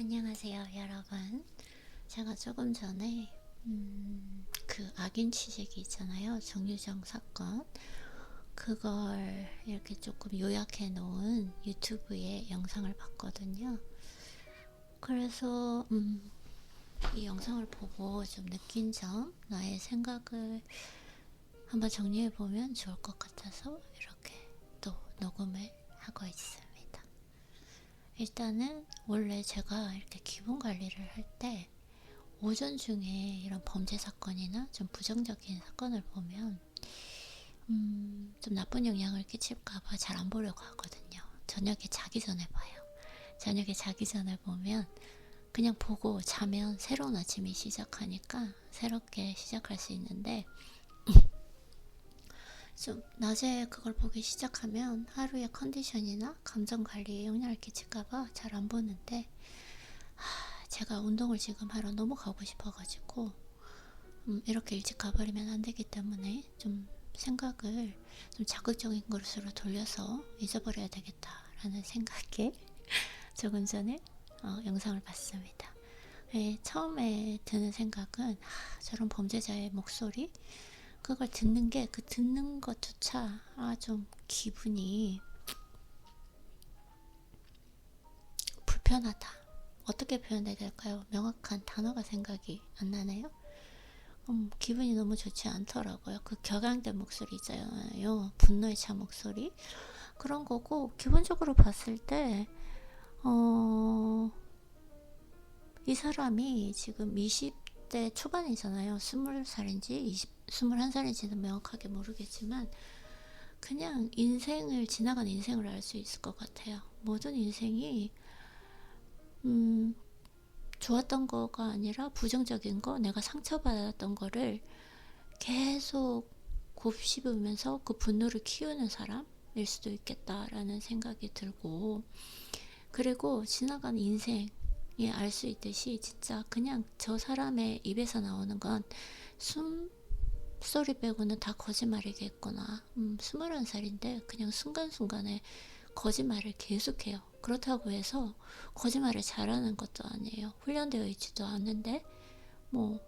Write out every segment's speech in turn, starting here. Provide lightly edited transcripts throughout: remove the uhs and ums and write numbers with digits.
안녕하세요, 여러분. 제가 조금 전에 그 악인 취재기 있잖아요. 정유정 사건. 그걸 이렇게 조금 요약해 놓은 유튜브의 영상을 봤거든요. 그래서 이 영상을 보고 좀 느낀 점, 나의 생각을 한번 정리해 보면 좋을 것 같아서 이렇게 또 녹음을 하고 있습니다. 일단은 원래 제가 이렇게 기분 관리를 할 때 오전 중에 이런 범죄 사건이나 좀 부정적인 사건을 보면 좀 나쁜 영향을 끼칠까봐 잘 안 보려고 하거든요. 저녁에 자기 전에 봐요. 저녁에 자기 전에 보면 그냥 보고 자면 새로운 아침이 시작하니까 새롭게 시작할 수 있는데, 좀 낮에 그걸 보기 시작하면 하루의 컨디션이나 감정 관리에 영향을 끼칠까봐 잘 안 보는데, 제가 운동을 지금 하러 너무 가고 싶어가지고 이렇게 일찍 가버리면 안 되기 때문에 좀 생각을 좀 자극적인 것으로 돌려서 잊어버려야 되겠다라는 생각에 조금 전에 영상을 봤습니다. 처음에 드는 생각은 저런 범죄자의 목소리, 그걸 듣는 게, 그 듣는 것조차 좀 기분이 불편하다. 어떻게 표현해야 될까요? 명확한 단어가 생각이 안 나네요. 기분이 너무 좋지 않더라고요. 그 격앙된 목소리 있잖아요. 분노에 찬 목소리. 그런 거고, 기본적으로 봤을 때, 이 사람이 지금 20대 초반이잖아요. 20살인지 21살인지는 명확하게 모르겠지만, 그냥 인생을, 지나간 인생을 알 수 있을 것 같아요. 모든 인생이, 좋았던 거가 아니라 부정적인 거, 내가 상처받았던 거를 계속 곱씹으면서 그 분노를 키우는 사람일 수도 있겠다라는 생각이 들고, 그리고 지나간 인생이 알 수 있듯이 진짜 그냥 저 사람의 입에서 나오는 건 숨소리 빼고는 다 거짓말이겠구나. 21살인데 그냥 순간순간에 거짓말을 계속해요. 그렇다고 해서 거짓말을 잘하는 것도 아니에요. 훈련되어 있지도 않는데 뭐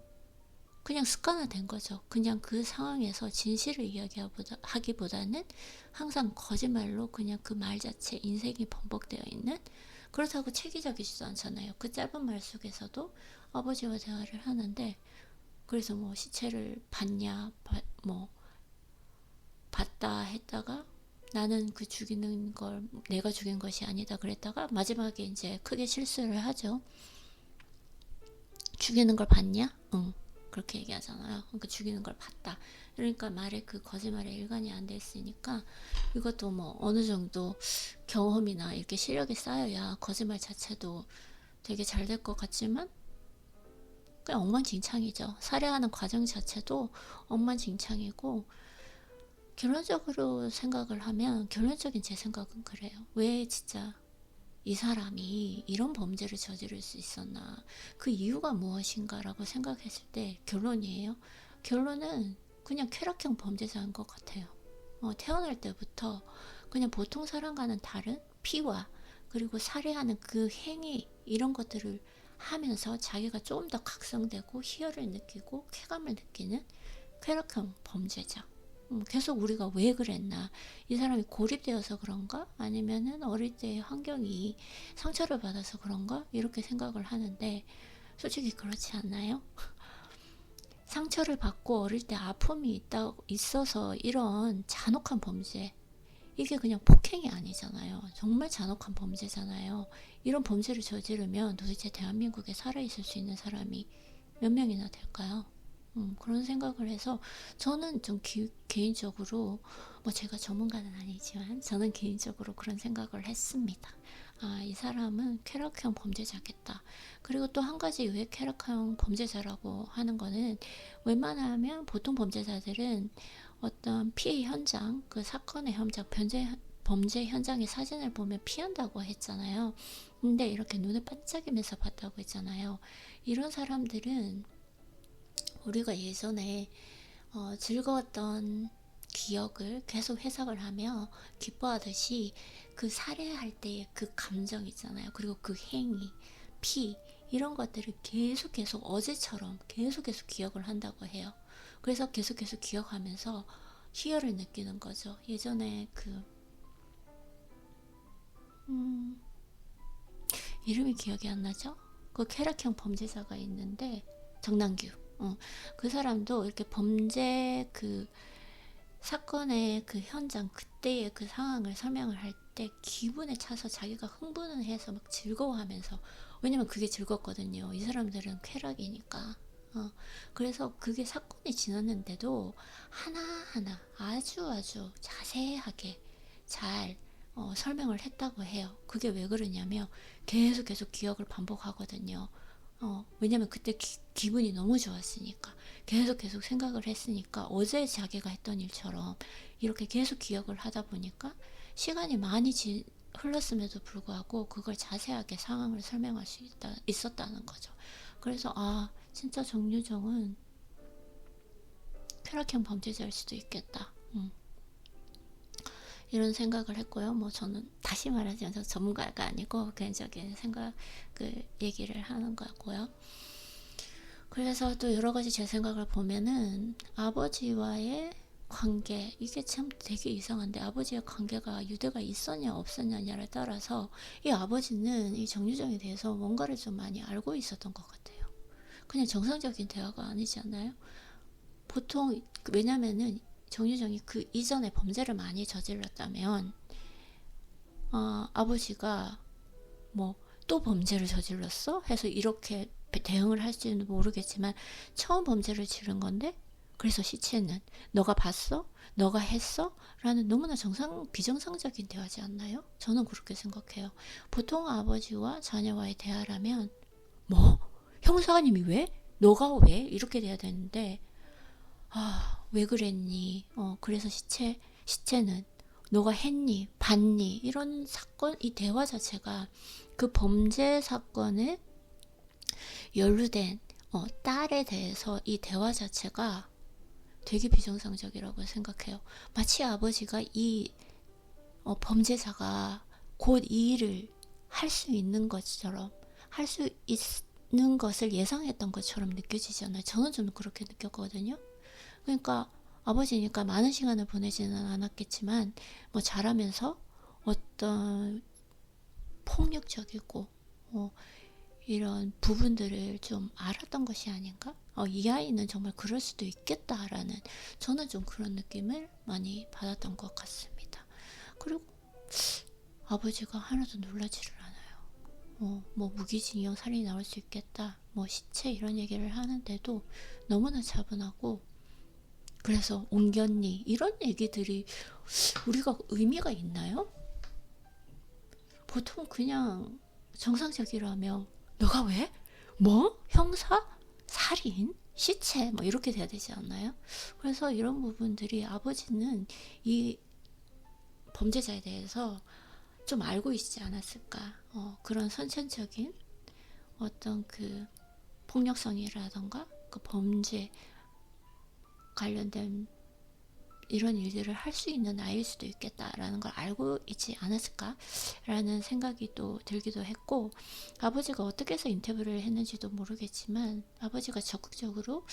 그냥 습관화된 거죠. 그냥 그 상황에서 진실을 이야기하기보다는 항상 거짓말로 그냥 그 말 자체 인생이 번복되어 있는, 그렇다고 체계적이지도 않잖아요. 그 짧은 말 속에서도 아버지와 대화를 하는데, 그래서 뭐 시체를 봤냐, 뭐 봤다 했다가 나는 그 죽이는 걸 내가 죽인 것이 아니다 그랬다가 마지막에 이제 크게 실수를 하죠. 죽이는 걸 봤냐? 응. 그렇게 얘기하잖아요. 그러니까 죽이는 걸 봤다. 그러니까 말에 그 거짓말에 일관이 안 됐으니까 이것도 뭐 어느 정도 경험이나 이렇게 시력이 쌓여야 거짓말 자체도 되게 잘 될 것 같지만 그냥 엉망진창이죠. 살해하는 과정 자체도 엉망진창이고, 결론적으로 생각을 하면, 결론적인 제 생각은 그래요. 왜 진짜 이 사람이 이런 범죄를 저지를 수 있었나, 그 이유가 무엇인가라고 생각했을 때 결론이에요. 결론은 그냥 쾌락형 범죄자인 것 같아요. 태어날 때부터 그냥 보통 사람과는 다른 피와, 그리고 살해하는 그 행위, 이런 것들을 하면서 자기가 조금 더 각성되고 희열을 느끼고 쾌감을 느끼는 쾌락형 범죄자. 계속 우리가 왜 그랬나, 이 사람이 고립되어서 그런가, 아니면은 어릴 때의 환경이 상처를 받아서 그런가, 이렇게 생각을 하는데 솔직히 그렇지 않나요? 상처를 받고 어릴 때 아픔이 있어서 이런 잔혹한 범죄, 이게 그냥 폭행이 아니잖아요. 정말 잔혹한 범죄잖아요. 이런 범죄를 저지르면 도대체 대한민국에 살아있을 수 있는 사람이 몇 명이나 될까요? 그런 생각을 해서 저는 좀 개인적으로, 뭐 제가 전문가는 아니지만 저는 개인적으로 그런 생각을 했습니다. 이 사람은 쾌락형 범죄자겠다. 그리고 또 한 가지 왜 쾌락형 범죄자라고 하는 거는, 웬만하면 보통 범죄자들은 어떤 피해 현장, 그 사건의 현장, 범죄 현장의 사진을 보면 피한다고 했잖아요. 근데 이렇게 눈을 반짝이면서 봤다고 했잖아요. 이런 사람들은 우리가 예전에 즐거웠던 기억을 계속 해석을 하며 기뻐하듯이 그 살해할 때의 그 감정 있잖아요. 그리고 그 행위, 피 이런 것들을 계속 어제처럼 계속 기억을 한다고 해요. 그래서 계속 기억하면서 희열을 느끼는 거죠. 예전에 이름이 기억이 안 나죠? 그 쾌락형 범죄자가 있는데 정남규. 그 사람도 이렇게 범죄 그 사건의 그 현장 그때의 그 상황을 설명을 할 때 기분에 차서 자기가 흥분을 해서 막 즐거워하면서, 왜냐면 그게 즐겁거든요. 이 사람들은 쾌락이니까. 그래서 그게 사건이 지났는데도 하나하나 아주 자세하게 잘 설명을 했다고 해요. 그게 왜 그러냐면 계속 기억을 반복하거든요. 왜냐면 그때 기분이 너무 좋았으니까, 계속 생각을 했으니까, 어제 자기가 했던 일처럼 이렇게 계속 기억을 하다 보니까 시간이 많이 흘렀음에도 불구하고 그걸 자세하게 상황을 설명할 수 있었다는 거죠. 그래서 진짜 정유정은 쾌락형 범죄자일 수도 있겠다. 이런 생각을 했고요. 뭐 저는 다시 말하자면 저 전문가가 아니고 개인적인 생각 얘기를 하는 거고요. 그래서 또 여러 가지 제 생각을 보면은 아버지와의 관계, 이게 참 되게 이상한데, 아버지의 관계가 유대가 있었냐 없었냐에 따라서 이 아버지는 이 정유정에 대해서 뭔가를 좀 많이 알고 있었던 것 같아요. 그냥 정상적인 대화가 아니지 않나요? 보통 왜냐면은 정유정이 그 이전에 범죄를 많이 저질렀다면 아버지가 뭐 또 범죄를 저질렀어? 해서 이렇게 대응을 할지는 모르겠지만 처음 범죄를 지른 건데, 그래서 시체는 너가 봤어? 너가 했어? 라는 너무나 비정상적인 대화지 않나요? 저는 그렇게 생각해요. 보통 아버지와 자녀와의 대화라면 뭐? 형사님이 왜? 너가 왜? 이렇게 돼야 되는데 왜 그랬니? 그래서 시체는 너가 했니? 봤니? 이런 사건, 이 대화 자체가 그 범죄 사건에 연루된 딸에 대해서 이 대화 자체가 되게 비정상적이라고 생각해요. 마치 아버지가 이 범죄자가 곧 이 일을 할 수 있는 것처럼, 할 수 있는 것을 예상했던 것처럼 느껴지잖아요. 저는 좀 그렇게 느꼈거든요. 그러니까 아버지니까 많은 시간을 보내지는 않았겠지만 뭐 자라면서 어떤 폭력적이고 이런 부분들을 좀 알았던 것이 아닌가? 이 아이는 정말 그럴 수도 있겠다라는, 저는 좀 그런 느낌을 많이 받았던 것 같습니다. 그리고 아버지가 하나도 놀라지를 않아요. 뭐 무기징역 살인이 나올 수 있겠다, 뭐 시체 이런 얘기를 하는데도 너무나 차분하고, 그래서 옮겼니? 이런 얘기들이 우리가 의미가 있나요? 보통 그냥 정상적이라며 너가 왜? 뭐? 형사? 살인? 시체? 뭐 이렇게 돼야 되지 않나요? 그래서 이런 부분들이 아버지는 이 범죄자에 대해서 좀 알고 있지 않았을까. 그런 선천적인 어떤 그 폭력성이라던가 그 범죄 관련된 이런 일들을 할 수 있는 아이일 수도 있겠다라는 걸 알고 있지 않았을까라는 생각이 또 들기도 했고, 아버지가 어떻게 해서 인터뷰를 했는지도 모르겠지만 아버지가 적극적으로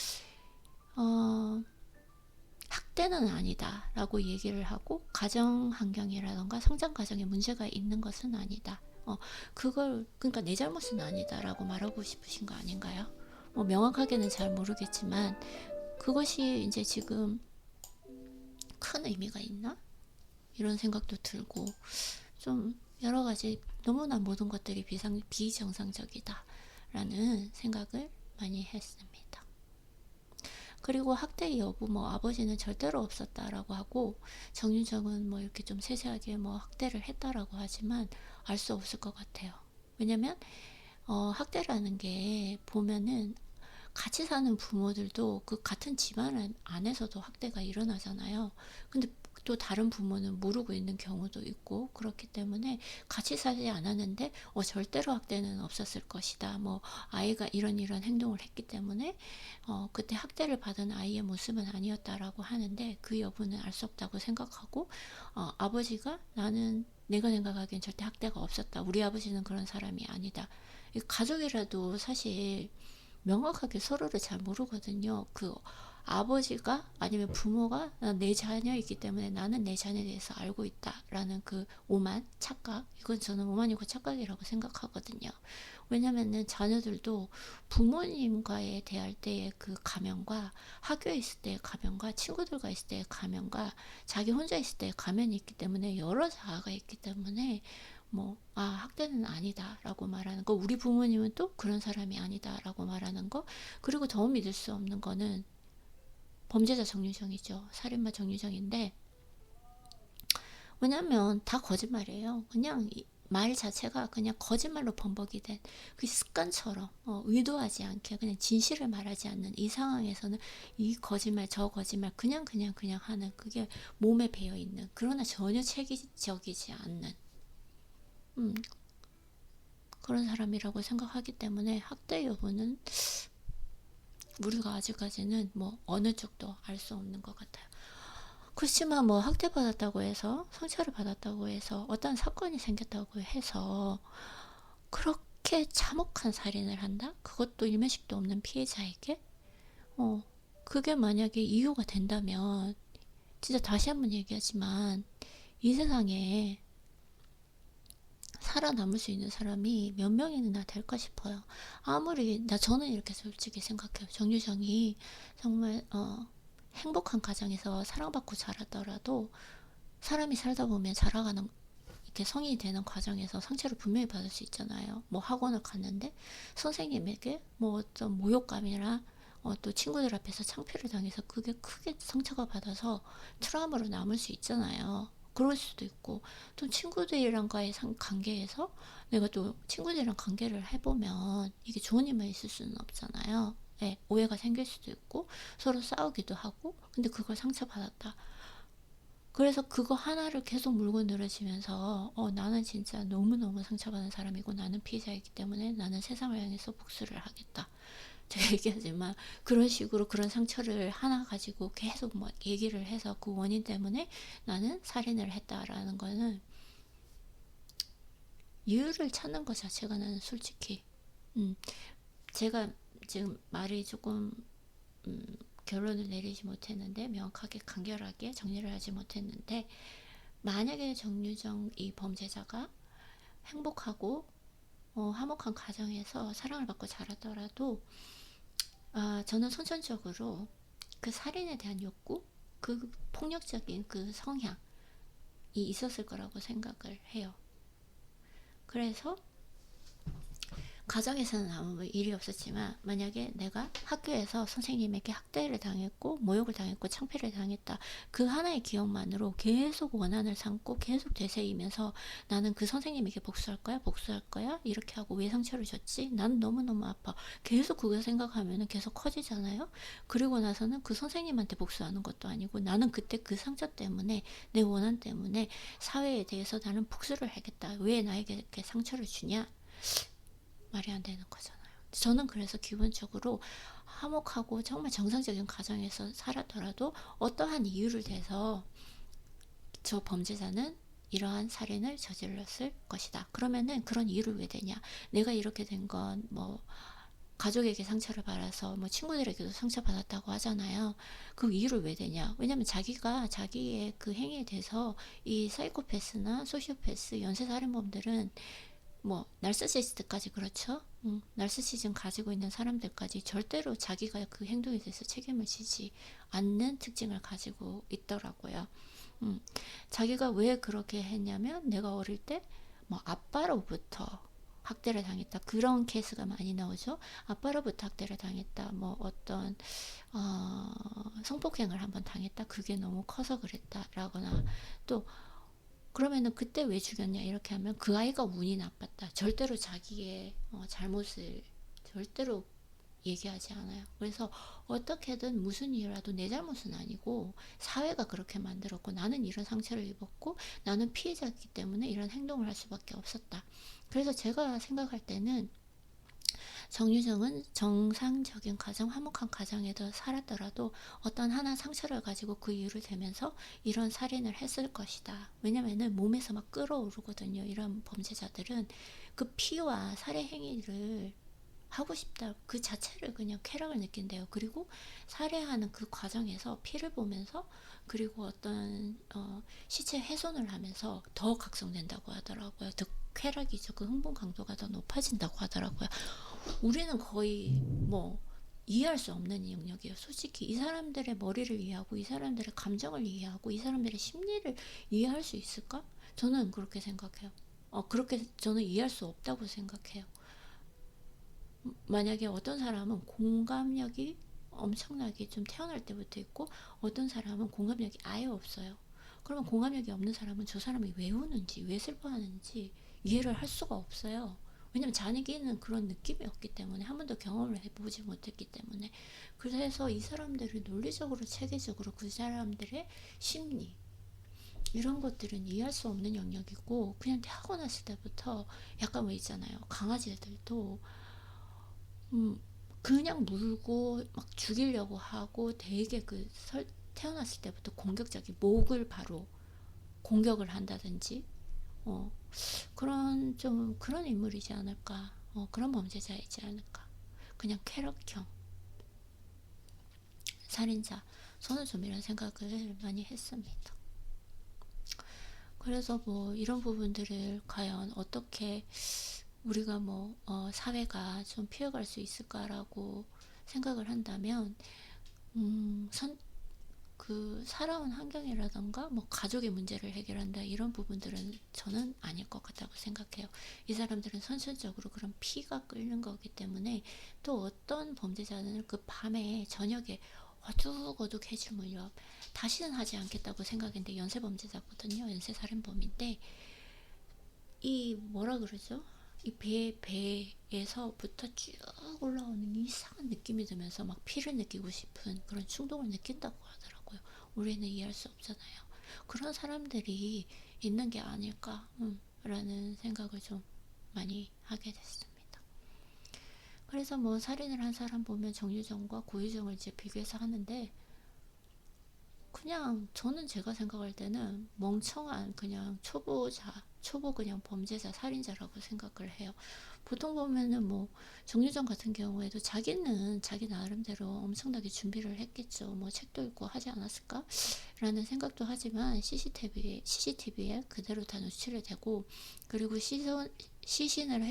학대는 아니다 라고 얘기를 하고, 가정 환경이라던가 성장 과정에 문제가 있는 것은 아니다, 그러니까 내 잘못은 아니다 라고 말하고 싶으신 거 아닌가요? 뭐 명확하게는 잘 모르겠지만 그것이 이제 지금 큰 의미가 있나? 이런 생각도 들고, 좀 여러 가지 너무나 모든 것들이 비정상적이다 라는 생각을 많이 했습니다. 그리고 학대 여부, 뭐 아버지는 절대로 없었다라고 하고, 정유정은 뭐 이렇게 좀 세세하게 뭐 학대를 했다라고 하지만 알 수 없을 것 같아요. 왜냐면 학대라는 게 보면은 같이 사는 부모들도 그 같은 집안 안에서도 학대가 일어나잖아요. 근데 또 다른 부모는 모르고 있는 경우도 있고, 그렇기 때문에 같이 살지 않았는데 절대로 학대는 없었을 것이다, 뭐 아이가 이런 행동을 했기 때문에 그때 학대를 받은 아이의 모습은 아니었다라고 하는데, 그 여부는 알 수 없다고 생각하고, 아버지가 나는 내가 생각하기엔 절대 학대가 없었다. 우리 아버지는 그런 사람이 아니다. 가족이라도 사실 명확하게 서로를 잘 모르거든요. 그 아버지가 아니면 부모가 내 자녀이기 때문에 나는 내 자녀에 대해서 알고 있다라는 그 오만 착각, 이건 저는 오만이고 착각이라고 생각하거든요. 왜냐면은 자녀들도 부모님과의 대할 때의 그 가면과 학교에 있을 때의 가면과 친구들과 있을 때의 가면과 자기 혼자 있을 때의 가면이 있기 때문에 여러 자아가 있기 때문에 학대는 아니다 라고 말하는 거, 우리 부모님은 또 그런 사람이 아니다 라고 말하는 거, 그리고 더 믿을 수 없는 거는 범죄자 정유정이죠. 살인마 정유정인데, 왜냐면 다 거짓말이에요. 그냥 말 자체가 그냥 거짓말로 범벅이 된 그 습관처럼 의도하지 않게 그냥 진실을 말하지 않는 이 상황에서는 이 거짓말 저 거짓말 그냥 하는, 그게 몸에 배어 있는, 그러나 전혀 체계적이지 않는 그런 사람이라고 생각하기 때문에 학대 여부는 우리가 아직까지는 어느 쪽도 알 수 없는 것 같아요. 그렇지만 학대받았다고 해서, 상처를 받았다고 해서, 어떤 사건이 생겼다고 해서 그렇게 참혹한 살인을 한다? 그것도 일면식도 없는 피해자에게? 그게 만약에 이유가 된다면, 진짜 다시 한번 얘기하지만 이 세상에 살아남을 수 있는 사람이 몇 명이나 될까 싶어요. 저는 이렇게 솔직히 생각해요. 정유정이 정말 행복한 가정에서 사랑받고 자랐더라도, 사람이 살다 보면 자라가는, 이렇게 성인이 되는 과정에서 상처를 분명히 받을 수 있잖아요. 학원을 갔는데 선생님에게 어떤 모욕감이나 또 친구들 앞에서 창피를 당해서 그게 크게 상처가 받아서 트라우마로 남을 수 있잖아요. 그럴 수도 있고, 또 친구들이랑과의 관계에서 내가 또 친구들이랑 관계를 해보면 이게 좋은 일만 있을 수는 없잖아요. 네, 오해가 생길 수도 있고 서로 싸우기도 하고, 근데 그걸 상처받았다. 그래서 그거 하나를 계속 물고 늘어지면서 나는 진짜 너무너무 상처받은 사람이고 나는 피해자이기 때문에 나는 세상을 향해서 복수를 하겠다. 제가 얘기하지만 그런 식으로 그런 상처를 하나 가지고 계속 얘기를 해서 그 원인 때문에 나는 살인을 했다라는 거는 이유를 찾는 것 자체가, 나는 솔직히 제가 지금 말이 조금 결론을 내리지 못했는데, 명확하게 간결하게 정리를 하지 못했는데, 만약에 정유정 이 범죄자가 행복하고 화목한 가정에서 사랑을 받고 자랐더라도 저는 선천적으로 그 살인에 대한 욕구, 그 폭력적인 그 성향이 있었을 거라고 생각을 해요. 그래서 가정에서는 아무 일이 없었지만 만약에 내가 학교에서 선생님에게 학대를 당했고 모욕을 당했고 창피를 당했다, 그 하나의 기억만으로 계속 원한을 삼고 계속 되새이면서 나는 그 선생님에게 복수할 거야 이렇게 하고, 왜 상처를 줬지, 난 너무너무 아파, 계속 그거 생각하면 계속 커지잖아요. 그리고 나서는 그 선생님한테 복수하는 것도 아니고 나는 그때 그 상처 때문에, 내 원한 때문에 사회에 대해서 나는 복수를 하겠다, 왜 나에게 이렇게 상처를 주냐, 말이 안 되는 거잖아요. 저는 그래서 기본적으로 화목하고 정말 정상적인 가정에서 살았더라도 어떠한 이유를 대서 저 범죄자는 이러한 살인을 저질렀을 것이다. 그러면은 그런 이유를 왜 대냐? 내가 이렇게 된 건 가족에게 상처를 받아서 친구들에게도 상처받았다고 하잖아요. 그 이유를 왜 대냐? 왜냐면 자기가 자기의 그 행위에 대해서 이 사이코패스나 소시오패스 연쇄살인범들은 나르시시스트까지, 그렇죠? 나르시시즘 가지고 있는 사람들까지 절대로 자기가 그 행동에 대해서 책임을 지지 않는 특징을 가지고 있더라고요. 자기가 왜 그렇게 했냐면, 내가 어릴 때 아빠로부터 학대를 당했다, 그런 케이스가 많이 나오죠. 아빠로부터 학대를 당했다, 어떤 성폭행을 한번 당했다, 그게 너무 커서 그랬다라거나, 또 그러면은 그때 왜 죽였냐 이렇게 하면 그 아이가 운이 나빴다, 절대로 자기의 잘못을 절대로 얘기하지 않아요. 그래서 어떻게든 무슨 이유라도 내 잘못은 아니고 사회가 그렇게 만들었고 나는 이런 상처를 입었고 나는 피해자이기 때문에 이런 행동을 할 수밖에 없었다. 그래서 제가 생각할 때는 정유정은 정상적인 가정, 화목한 가정에도 살았더라도 어떤 하나 상처를 가지고 그 이유를 대면서 이런 살인을 했을 것이다. 왜냐면은 몸에서 막 끓어오르거든요. 이런 범죄자들은 그 피와 살해 행위를 하고 싶다. 그 자체를 그냥 쾌락을 느낀대요. 그리고 살해하는 그 과정에서 피를 보면서 그리고 어떤 시체 훼손을 하면서 더 각성된다고 하더라고요. 더 쾌락이죠. 그 흥분 강도가 더 높아진다고 하더라고요. 우리는 거의 뭐 이해할 수 없는 영역이에요. 솔직히 이 사람들의 머리를 이해하고 이 사람들의 감정을 이해하고 이 사람들의 심리를 이해할 수 있을까? 저는 그렇게 생각해요. 그렇게 저는 이해할 수 없다고 생각해요. 만약에 어떤 사람은 공감력이 엄청나게 좀 태어날 때부터 있고 어떤 사람은 공감력이 아예 없어요. 그러면 공감력이 없는 사람은 저 사람이 왜 우는지 왜 슬퍼하는지 이해를 할 수가 없어요. 왜냐면 자기는 그런 느낌이 없기 때문에 한 번도 경험을 해보지 못했기 때문에. 그래서 이 사람들을 논리적으로 체계적으로 그 사람들의 심리 이런 것들은 이해할 수 없는 영역이고 그냥 태어났을 때부터 약간 뭐 있잖아요. 강아지들도 그냥 물고 막 죽이려고 하고 되게 태어났을 때부터 공격적인 목을 바로 공격을 한다든지 어, 그런 좀 그런 인물이지 않을까. 그런 범죄자이지 않을까. 그냥 쾌락형 살인자. 저는 좀 이런 생각을 많이 했습니다. 그래서 뭐 이런 부분들을 과연 어떻게 우리가 뭐 사회가 좀 피해갈 수 있을까라고 생각을 한다면 선, 그 살아온 환경이라던가 뭐 가족의 문제를 해결한다 이런 부분들은 저는 아닐 것 같다고 생각해요. 이 사람들은 선천적으로 그런 피가 끓는 거기 때문에 또 어떤 범죄자는 그 밤에 저녁에 어둑어둑해질 무렵 다시는 하지 않겠다고 생각했는데 연쇄 범죄자거든요. 연쇄 살인범인데 이 뭐라 그러죠? 이 배에서부터 쭉 올라오는 이상한 느낌이 들면서 막 피를 느끼고 싶은 그런 충동을 느낀다고 하더라고요. 우리는 이해할 수 없잖아요. 그런 사람들이 있는 게 아닐까, 라는 생각을 좀 많이 하게 됐습니다. 그래서 뭐 살인을 한 사람 보면 정유정과 고유정을 이제 비교해서 하는데 그냥 저는 제가 생각할 때는 멍청한 그냥 초보 그냥 범죄자, 살인자라고 생각을 해요. 보통 보면은 뭐 정유정 같은 경우에도 자기는 자기 나름대로 엄청나게 준비를 했겠죠. 뭐 책도 읽고 하지 않았을까? 라는 생각도 하지만 CCTV에 그대로 다 노출이 되고 그리고 시신을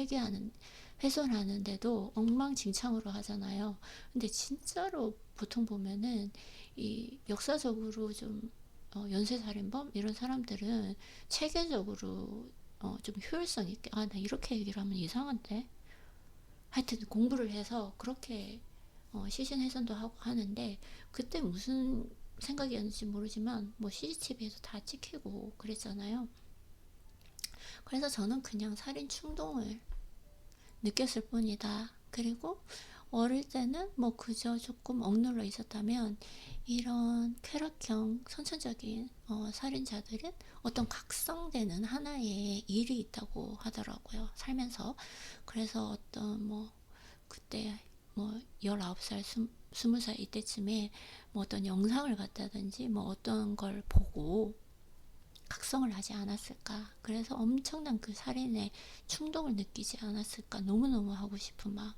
훼손하는데도 엉망진창으로 하잖아요. 근데 진짜로 보통 보면은 이 역사적으로 좀 연쇄살인범 이런 사람들은 체계적으로 좀 효율성 있게 나 이렇게 얘기를 하면 이상한데 하여튼 공부를 해서 그렇게 시신 훼손도 하고 하는데 그때 무슨 생각이었는지 모르지만 뭐 CCTV에도 다 찍히고 그랬잖아요. 그래서 저는 그냥 살인 충동을 느꼈을 뿐이다. 그리고 어릴 때는 뭐 그저 조금 억눌러 있었다면 이런 쾌락형 선천적인 살인자들은 어떤 각성되는 하나의 일이 있다고 하더라고요. 살면서. 그래서 어떤 뭐 그때 뭐 19살, 20살 이때쯤에 뭐 어떤 영상을 봤다든지 뭐 어떤 걸 보고 각성을 하지 않았을까. 그래서 엄청난 그 살인의 충동을 느끼지 않았을까. 너무너무 하고 싶은 막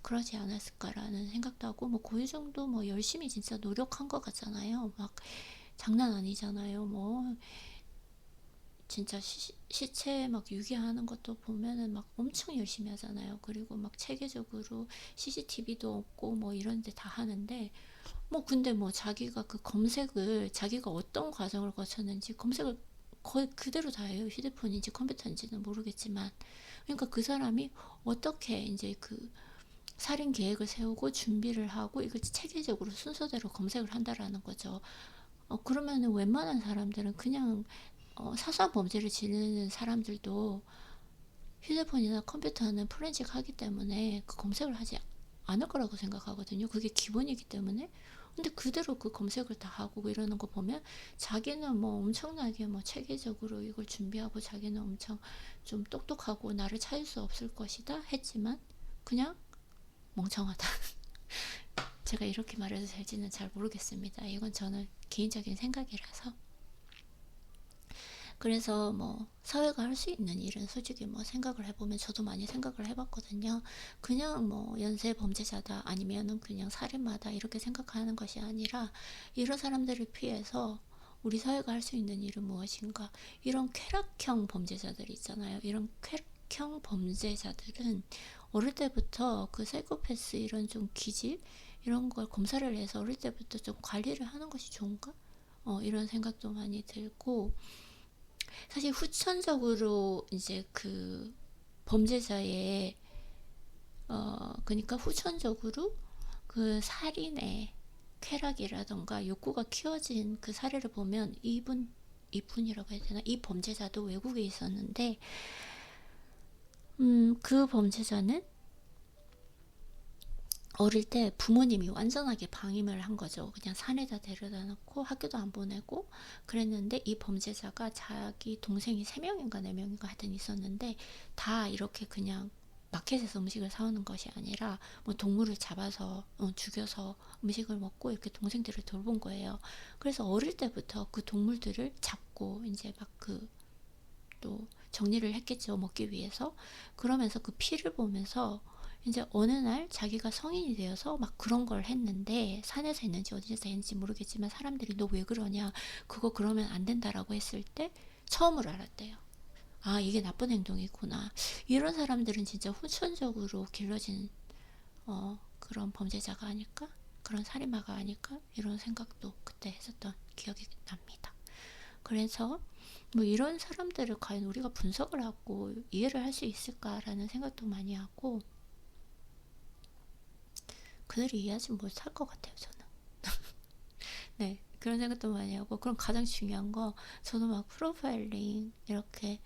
그러지 않았을까라는 생각도 하고 뭐 고유정도 뭐 열심히 진짜 노력한 것 같잖아요. 막 장난 아니잖아요. 뭐 진짜 시체 막 유기하는 것도 보면은 막 엄청 열심히 하잖아요. 그리고 막 체계적으로 CCTV도 없고 뭐 이런 데 다 하는데 뭐 근데 뭐 자기가 그 검색을 자기가 어떤 과정을 거쳤는지 검색을 거의 그대로 다 해요. 휴대폰인지 컴퓨터인지는 모르겠지만 그러니까 그 사람이 어떻게 이제 그 살인 계획을 세우고 준비를 하고 이걸 체계적으로 순서대로 검색을 한다라는 거죠. 그러면은 웬만한 사람들은 그냥 사소한 범죄를 지르는 사람들도 휴대폰이나 컴퓨터는 포렌식 하기 때문에 그 검색을 하지 않을 거라고 생각하거든요. 그게 기본이기 때문에. 근데 그대로 그 검색을 다 하고 이러는 거 보면 자기는 뭐 엄청나게 뭐 체계적으로 이걸 준비하고 자기는 엄청 좀 똑똑하고 나를 찾을 수 없을 것이다 했지만 그냥 멍청하다. 제가 이렇게 말해도 될지는 잘 모르겠습니다. 이건 저는 개인적인 생각이라서. 그래서 뭐 사회가 할 수 있는 일은 솔직히 뭐 생각을 해보면 저도 많이 생각을 해봤거든요. 그냥 뭐 연쇄 범죄자다 아니면은 그냥 살인마다 이렇게 생각하는 것이 아니라 이런 사람들을 피해서 우리 사회가 할 수 있는 일은 무엇인가. 이런 쾌락형 범죄자들 있잖아요. 이런 쾌락형 범죄자들은 어릴 때부터 그 사이코패스 이런 좀 기질 이런 걸 검사를 해서 어릴 때부터 좀 관리를 하는 것이 좋은가? 이런 생각도 많이 들고, 사실 후천적으로 이제 그 범죄자의 그러니까 후천적으로 그 살인의 쾌락이라던가 욕구가 키워진 그 사례를 보면 이분이라고 해야 되나, 이 범죄자도 외국에 있었는데 그 범죄자는 어릴 때 부모님이 완전하게 방임을 한 거죠. 그냥 산에다 데려다 놓고 학교도 안 보내고 그랬는데, 이 범죄자가 자기 동생이 3명인가 4명인가 하여튼 있었는데 다 이렇게 그냥 마켓에서 음식을 사오는 것이 아니라 뭐 동물을 잡아서 죽여서 음식을 먹고 이렇게 동생들을 돌본 거예요. 그래서 어릴 때부터 그 동물들을 잡고 이제 막 그 또 정리를 했겠죠, 먹기 위해서. 그러면서 그 피를 보면서 이제 어느 날 자기가 성인이 되어서 막 그런 걸 했는데, 산에서 했는지 어디서 했는지 모르겠지만 사람들이 너 왜 그러냐, 그거 그러면 안 된다라고 했을 때 처음으로 알았대요. 아, 이게 나쁜 행동이구나. 이런 사람들은 진짜 후천적으로 길러진 그런 범죄자가 아닐까? 그런 살인마가 아닐까? 이런 생각도 그때 했었던 기억이 납니다. 그래서 뭐 이런 사람들을 과연 우리가 분석을 하고 이해를 할 수 있을까라는 생각도 많이 하고, 그들이 이해하지 못할 것 같아요, 저는. 네, 그런 생각도 많이 하고, 그럼 가장 중요한 거, 저도 막 프로파일링 이렇게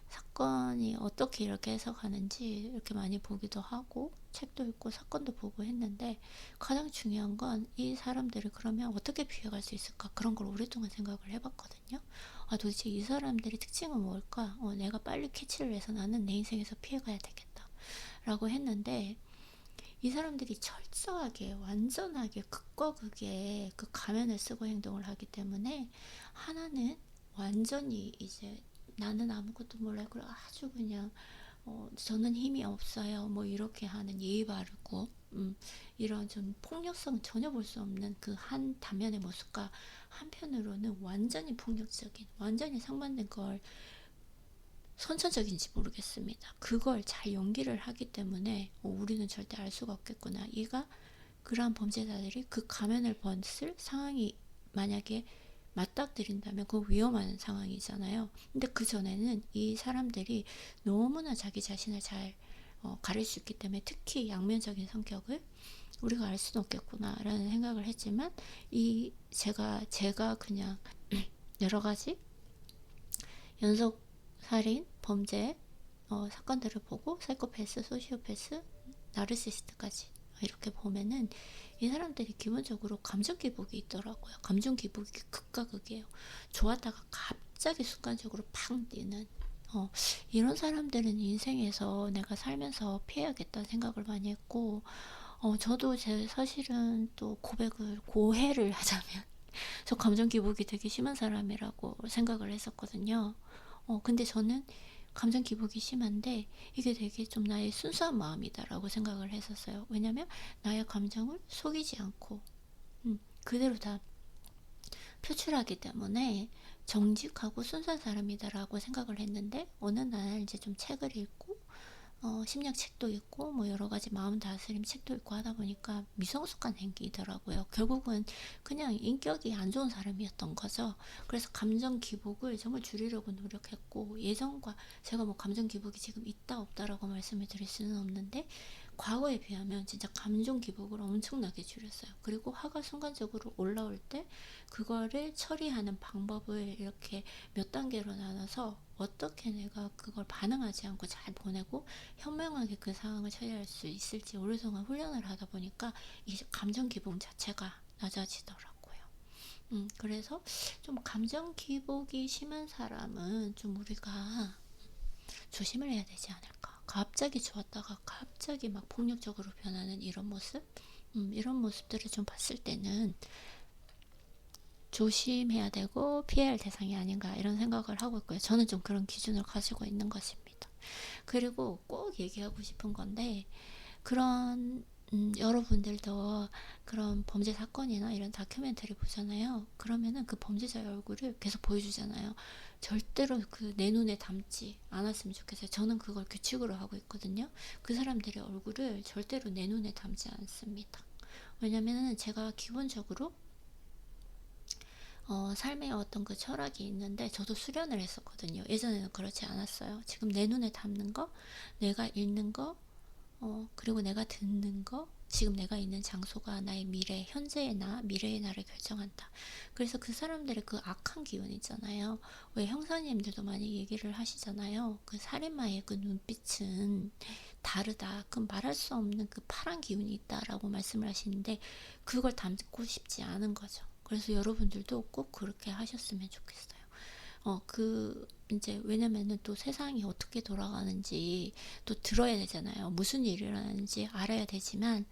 사건이 어떻게 이렇게 해석하는지 이렇게 많이 보기도 하고 책도 읽고 사건도 보고 했는데, 가장 중요한 건 이 사람들을 그러면 어떻게 피해갈 수 있을까, 그런 걸 오랫동안 생각을 해봤거든요. 아, 도대체 이 사람들의 특징은 뭘까? 내가 빨리 캐치를 해서 나는 내 인생에서 피해가야 되겠다 라고 했는데, 이 사람들이 철저하게 완전하게 극과 극의 그 가면을 쓰고 행동을 하기 때문에, 하나는 완전히 이제 나는 아무것도 몰라요, 그리고 아주 그냥 저는 힘이 없어요 뭐 이렇게 하는 예의 바르고 이런 좀 폭력성은 전혀 볼 수 없는 그 한 단면의 모습과, 한편으로는 완전히 폭력적인, 완전히 상반된 걸, 선천적인지 모르겠습니다. 그걸 잘 연기를 하기 때문에 우리는 절대 알 수가 없겠구나. 얘가 그러한 범죄자들이 그 가면을 벗을 상황이 만약에 맞닥뜨린다면 그 위험한 상황이잖아요. 근데 그 전에는 이 사람들이 너무나 자기 자신을 잘 가릴 수 있기 때문에, 특히 양면적인 성격을 우리가 알 수는 없겠구나라는 생각을 했지만, 이 제가 그냥 여러 가지 연속 살인, 범죄 사건들을 보고 사이코패스, 소시오패스, 나르시시스트까지 이렇게 보면은 이 사람들이 기본적으로 감정 기복이 있더라고요. 감정 기복이 극과 극이에요. 좋았다가 갑자기 순간적으로 팍 뛰는 이런 사람들은 인생에서 내가 살면서 피해야겠다는 생각을 많이 했고, 저도 제 사실은 또 고해를 하자면 저 감정 기복이 되게 심한 사람이라고 생각을 했었거든요. 근데 저는 감정 기복이 심한데 이게 되게 좀 나의 순수한 마음이다라고 생각을 했었어요. 왜냐면 나의 감정을 속이지 않고 그대로 다 표출하기 때문에 정직하고 순수한 사람이다라고 생각을 했는데, 어느 날 이제 좀 책을 읽고 심리학 책도 있고 뭐 여러 가지 마음 다스림 책도 있고 하다 보니까 미성숙한 행기더라고요. 결국은 그냥 인격이 안 좋은 사람이었던 거죠. 그래서 감정 기복을 정말 줄이려고 노력했고, 예전과 제가 뭐 감정 기복이 지금 있다 없다라고 말씀을 드릴 수는 없는데, 과거에 비하면 진짜 감정 기복을 엄청나게 줄였어요. 그리고 화가 순간적으로 올라올 때 그거를 처리하는 방법을 이렇게 몇 단계로 나눠서 어떻게 내가 그걸 반응하지 않고 잘 보내고 현명하게 그 상황을 처리할 수 있을지 오랫동안 훈련을 하다 보니까 이 감정 기복 자체가 낮아지더라고요. 그래서 좀 감정 기복이 심한 사람은 좀 우리가 조심을 해야 되지 않을까, 갑자기 좋았다가 갑자기 막 폭력적으로 변하는 이런 모습, 이런 모습들을 좀 봤을 때는 조심해야 되고 피해야 할 대상이 아닌가 이런 생각을 하고 있고요. 저는 좀 그런 기준을 가지고 있는 것입니다. 그리고 꼭 얘기하고 싶은 건데, 그런 여러분들도 그런 범죄 사건이나 이런 다큐멘터리 보잖아요. 그러면은 그 범죄자의 얼굴을 계속 보여주잖아요. 절대로 그 내 눈에 담지 않았으면 좋겠어요. 저는 그걸 규칙으로 하고 있거든요. 그 사람들의 얼굴을 절대로 내 눈에 담지 않습니다. 왜냐면은 제가 기본적으로 삶의 어떤 그 철학이 있는데, 저도 수련을 했었거든요. 예전에는 그렇지 않았어요. 지금 내 눈에 담는 거, 내가 읽는 거, 그리고 내가 듣는 거, 지금 내가 있는 장소가 나의 미래, 현재의 나, 미래의 나를 결정한다. 그래서 그 사람들의 그 악한 기운 있잖아요. 왜 형사님들도 많이 얘기를 하시잖아요. 그 살인마의 그 눈빛은 다르다. 그 말할 수 없는 그 파란 기운이 있다라고 말씀을 하시는데, 그걸 담고 싶지 않은 거죠. 그래서 여러분들도 꼭 그렇게 하셨으면 좋겠어요. 이제, 왜냐면은 또 세상이 어떻게 돌아가는지 또 들어야 되잖아요. 무슨 일이 일어나는지 알아야 되지만,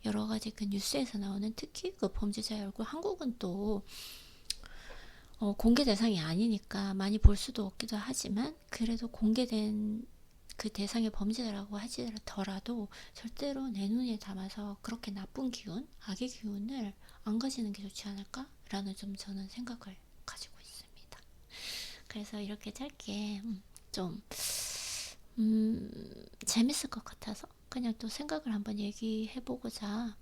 여러 가지 그 뉴스에서 나오는 특히 그 범죄자의 얼굴, 한국은 또, 공개 대상이 아니니까 많이 볼 수도 없기도 하지만, 그래도 공개된 그 대상의 범죄자라고 하더라도 절대로 내 눈에 담아서 그렇게 나쁜 기운, 악의 기운을 안 가지는 게 좋지 않을까라는 좀 저는 생각을 가지고 있습니다. 그래서 이렇게 짧게 좀 재밌을 것 같아서 그냥 또 생각을 한번 얘기해보고자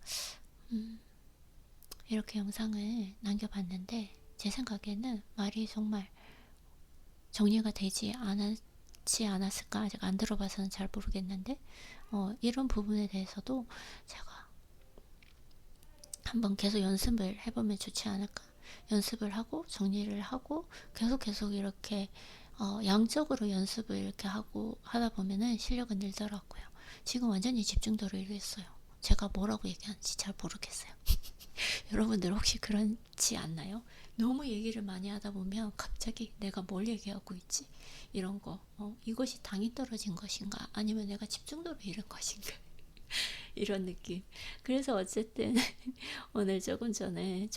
이렇게 영상을 남겨봤는데, 제 생각에는 말이 정말 정리가 되지 않았을까, 아직 안 들어봐서는 잘 모르겠는데, 이런 부분에 대해서도 제가 한번 계속 연습을 해보면 좋지 않을까. 연습을 하고 정리를 하고 계속 이렇게 양적으로 연습을 이렇게 하고 하다 보면은 실력은 늘더라고요. 지금 완전히 집중도로 이랬어요. 제가 뭐라고 얘기하는지 잘 모르겠어요. 여러분들 혹시 그렇지 않나요? 너무 얘기를 많이 하다 보면 갑자기 내가 뭘 얘기하고 있지? 이런 거, 이것이 당이 떨어진 것인가? 아니면 내가 집중도를 잃은 것인가? 이런 느낌. 그래서 어쨌든 오늘 조금 전에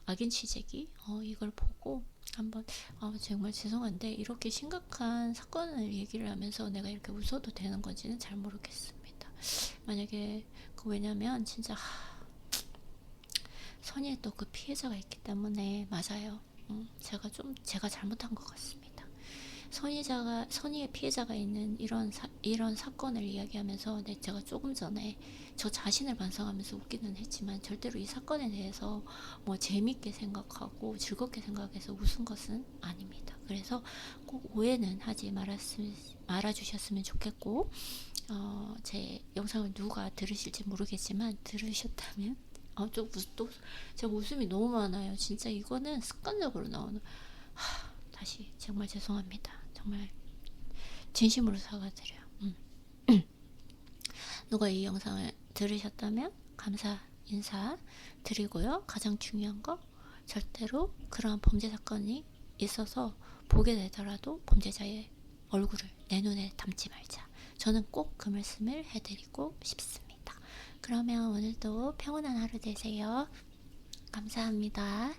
악인 취재기 이걸 보고 한번, 정말 죄송한데 이렇게 심각한 사건을 얘기를 하면서 내가 이렇게 웃어도 되는 건지는 잘 모르겠습니다. 만약에 왜냐면 진짜 선의에 또 그 피해자가 있기 때문에. 맞아요. 제가 잘못한 것 같습니다. 선의의 피해자가 있는 이런 사건을 이야기하면서 제가 조금 전에 저 자신을 반성하면서 웃기는 했지만, 절대로 이 사건에 대해서 뭐 재밌게 생각하고 즐겁게 생각해서 웃은 것은 아닙니다. 그래서 꼭 오해는 하지 말아주셨으면 좋겠고, 제 영상을 누가 들으실지 모르겠지만 들으셨다면, 또 제가 웃음이 너무 많아요. 진짜 이거는 습관적으로 나오는. 다시 정말 죄송합니다. 정말 진심으로 사과드려요. 누가 이 영상을 들으셨다면 감사 인사 드리고요. 가장 중요한 거, 절대로 그러한 범죄 사건이 있어서 보게 되더라도 범죄자의 얼굴을 내 눈에 담지 말자. 저는 꼭 그 말씀을 해드리고 싶습니다. 그러면 오늘도 평온한 하루 되세요. 감사합니다.